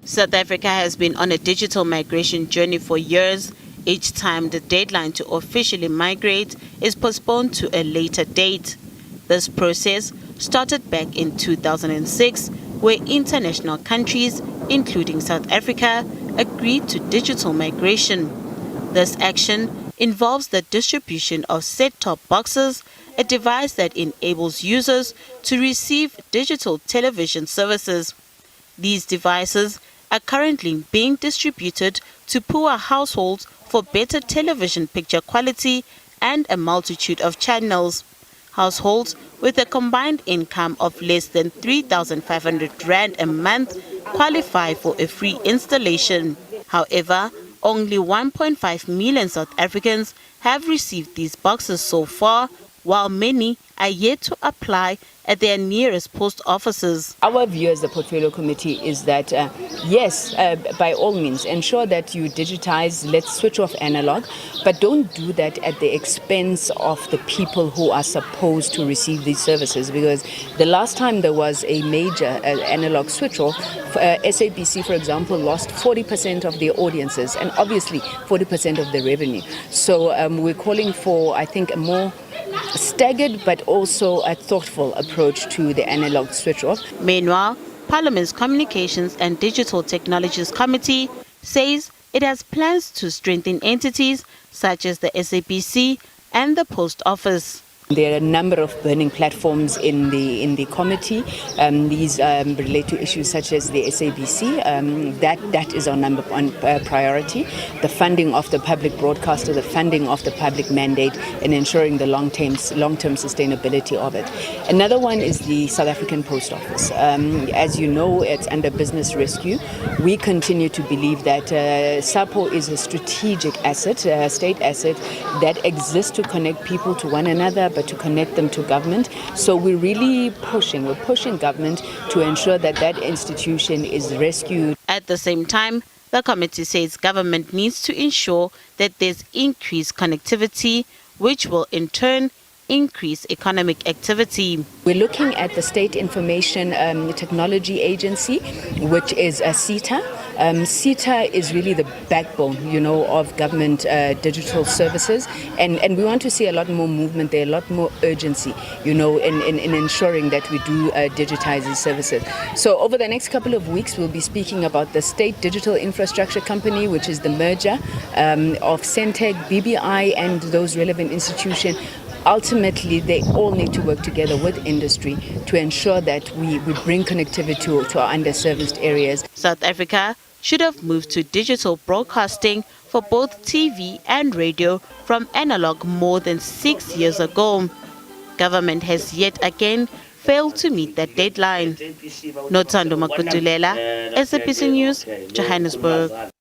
South Africa has been on a digital migration journey for years. Each time the deadline to officially migrate is postponed to a later date. This process started back in 2006, where international countries, including South Africa, agreed to digital migration. This action involves the distribution of set-top boxes, a device that enables users to receive digital television services. These devices are currently being distributed to poor households for better television picture quality and a multitude of channels. Households with a combined income of less than 3,500 Rand a month qualify for a free installation. However, only 1.5 million South Africans have received these boxes so far, while many are yet to apply at their nearest post offices. Our view as the Portfolio Committee is that, yes, by all means, ensure that you digitize, let's switch off analog, but don't do that at the expense of the people who are supposed to receive these services. Because the last time there was a major analog switch off, SABC, for example, lost 40% of their audiences and obviously 40% of the revenue. So we're calling for, I think, a more staggered but also a thoughtful approach to the analog switch off. Meanwhile, Parliament's Communications and Digital Technologies Committee says it has plans to strengthen entities such as the SABC and the Post Office. There are a number of burning platforms in the committee. These relate to issues such as the SABC. That is our number one priority. The funding of the public broadcaster, the funding of the public mandate, and ensuring the long-term sustainability of it. Another one is the South African Post Office. As you know, it's under business rescue. We continue to believe that SAPO is a strategic asset, a state asset that exists to connect people to one another, but to connect them to government. So we're really pushing government to ensure that that institution is rescued. At the same time, the committee says government needs to ensure that there's increased connectivity, which will in turn increase economic activity. We're looking at the State Information Technology Agency, which is a SETA. SETA is really the backbone, of government digital services, and we want to see a lot more movement there, a lot more urgency, in ensuring that we do digitize these services. So over the next couple of weeks, we'll be speaking about the State Digital Infrastructure Company, which is the merger of Centec, BBI, and those relevant institutions. Ultimately, they all need to work together with industry to ensure that we bring connectivity to our underserviced areas. South Africa should have moved to digital broadcasting for both TV and radio from analog more than 6 years ago. Government has yet again failed to meet that deadline. Nothando Makutulela, SABC News, Johannesburg.